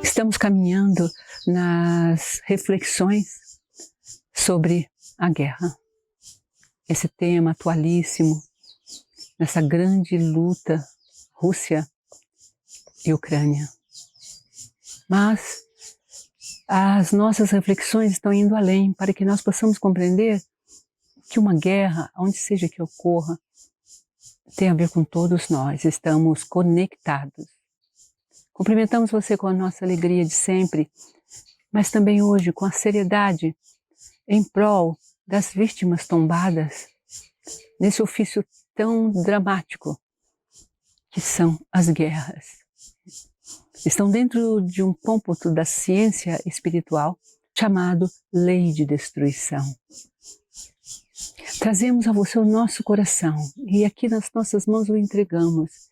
Estamos caminhando nas reflexões sobre a guerra. Esse tema atualíssimo, nessa grande luta Rússia e Ucrânia. Mas as nossas reflexões estão indo além para que nós possamos compreender que uma guerra, onde seja que ocorra, tem a ver com todos nós, estamos conectados. Cumprimentamos você com a nossa alegria de sempre, mas também hoje com a seriedade em prol das vítimas tombadas nesse ofício tão dramático que são as guerras. Estão dentro de um cômputo da ciência espiritual chamado lei de destruição. Trazemos a você o nosso coração e aqui nas nossas mãos o entregamos,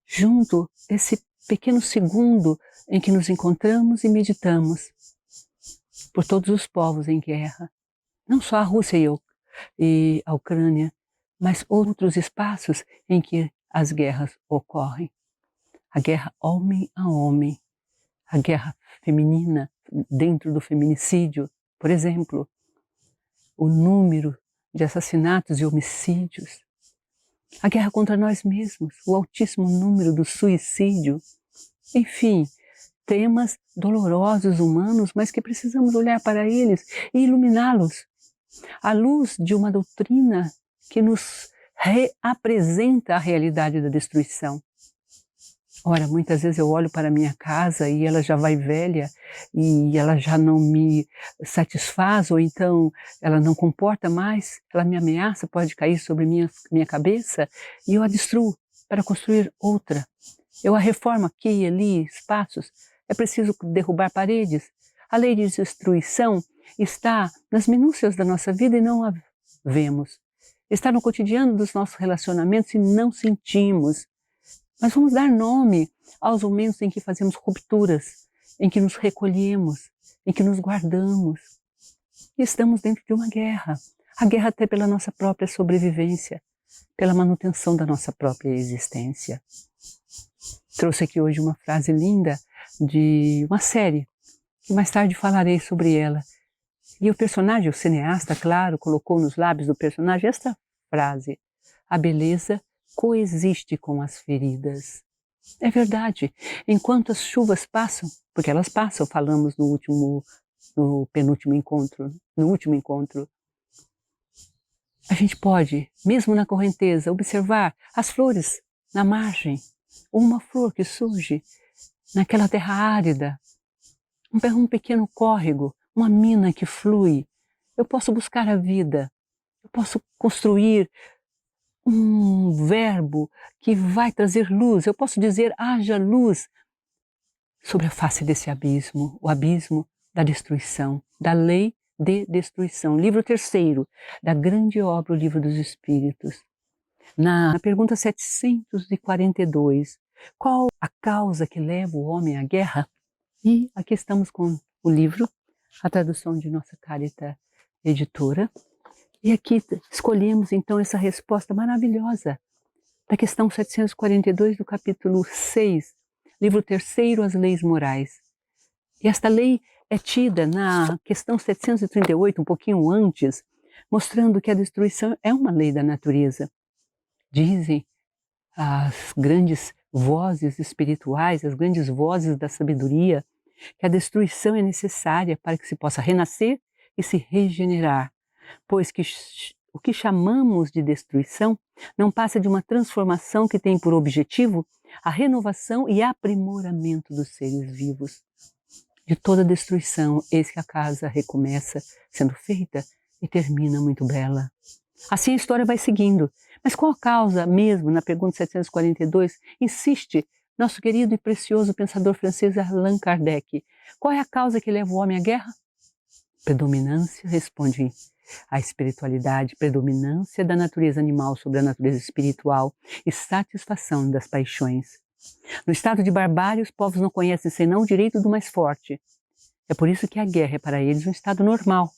junto esse pequeno segundo em que nos encontramos e meditamos por todos os povos em guerra, não só a Rússia e a Ucrânia, mas outros espaços em que as guerras ocorrem. A guerra homem a homem, a guerra feminina dentro do feminicídio, por exemplo, o número de assassinatos e homicídios, a guerra contra nós mesmos, o altíssimo número do suicídio, enfim, temas dolorosos humanos, mas que precisamos olhar para eles e iluminá-los à luz de uma doutrina que nos reapresenta a realidade da destruição. Ora, muitas vezes eu olho para a minha casa e ela já vai velha e ela já não me satisfaz, ou então ela não comporta mais, ela me ameaça, pode cair sobre minha cabeça e eu a destruo para construir outra. Eu a reformo aqui e ali, espaços, é preciso derrubar paredes. A lei de destruição está nas minúcias da nossa vida e não a vemos. Está no cotidiano dos nossos relacionamentos e não sentimos. Mas vamos dar nome aos momentos em que fazemos rupturas, em que nos recolhemos, em que nos guardamos. E estamos dentro de uma guerra. A guerra até pela nossa própria sobrevivência, pela manutenção da nossa própria existência. Trouxe aqui hoje uma frase linda de uma série, que mais tarde falarei sobre ela. E o personagem, o cineasta, claro, colocou nos lábios do personagem esta frase: a beleza coexiste com as feridas. É verdade, enquanto as chuvas passam, porque elas passam, falamos no último encontro, a gente pode, mesmo na correnteza, observar as flores na margem, uma flor que surge naquela terra árida, um pequeno córrego, uma mina que flui. Eu posso buscar a vida, eu posso construir um verbo que vai trazer luz, eu posso dizer haja luz sobre a face desse abismo, o abismo da destruição, da lei de destruição. Livro 3º da grande obra, o Livro dos Espíritos. Na pergunta 742, qual a causa que leva o homem à guerra? E aqui estamos com o livro, a tradução de nossa Carita editora, e aqui escolhemos então essa resposta maravilhosa da questão 742 do capítulo 6, livro 3º, as leis morais. E esta lei é tida na questão 738, um pouquinho antes, mostrando que a destruição é uma lei da natureza. Dizem as grandes vozes espirituais, as grandes vozes da sabedoria, que a destruição é necessária para que se possa renascer e se regenerar, pois que o que chamamos de destruição não passa de uma transformação que tem por objetivo a renovação e aprimoramento dos seres vivos. De toda destruição, eis que a casa recomeça sendo feita e termina muito bela. Assim a história vai seguindo. Mas qual a causa mesmo, na pergunta 742, insiste nosso querido e precioso pensador francês Allan Kardec. Qual é a causa que leva o homem à guerra? Predominância, responde a espiritualidade, predominância da natureza animal sobre a natureza espiritual e satisfação das paixões. No estado de barbárie, os povos não conhecem senão o direito do mais forte. É por isso que a guerra é para eles um estado normal.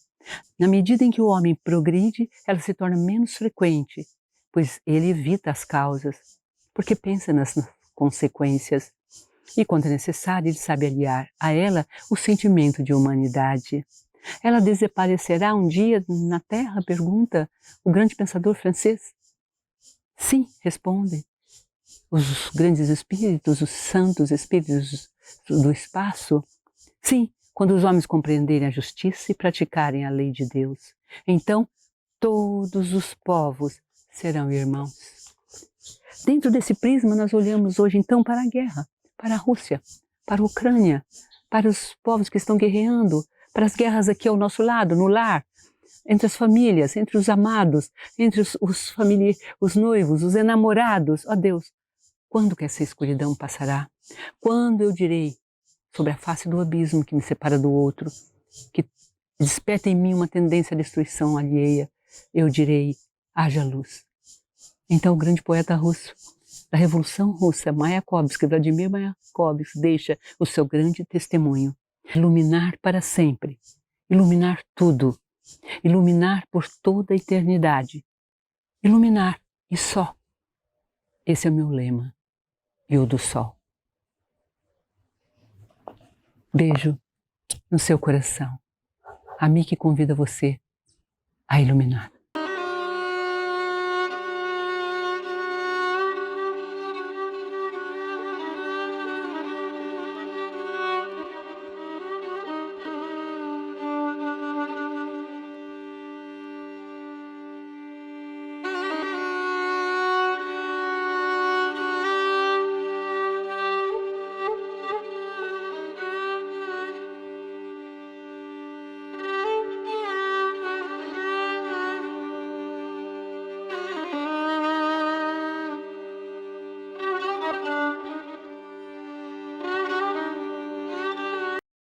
Na medida em que o homem progride, ela se torna menos frequente, pois ele evita as causas, porque pensa nas consequências. E quando é necessário, ele sabe aliar a ela o sentimento de humanidade. Ela desaparecerá um dia na Terra? Pergunta o grande pensador francês. Sim, respondem os grandes espíritos, os santos espíritos do espaço. Sim, quando os homens compreenderem a justiça e praticarem a lei de Deus. Então, todos os povos serão irmãos. Dentro desse prisma, nós olhamos hoje então para a guerra, para a Rússia, para a Ucrânia, para os povos que estão guerreando, para as guerras aqui ao nosso lado, no lar, entre as famílias, entre os amados, entre os noivos, os enamorados. Ó Deus, quando que essa escuridão passará? Quando eu direi, sobre a face do abismo que me separa do outro, que desperta em mim uma tendência à destruição alheia, eu direi, haja luz. Então o grande poeta russo, da Revolução Russa, Mayakovsky, Vladimir Mayakovsky, deixa o seu grande testemunho. Iluminar para sempre, iluminar tudo, iluminar por toda a eternidade. Iluminar, e só. Esse é o meu lema, e o do sol. Beijo no seu coração. A mim que convida você a iluminar.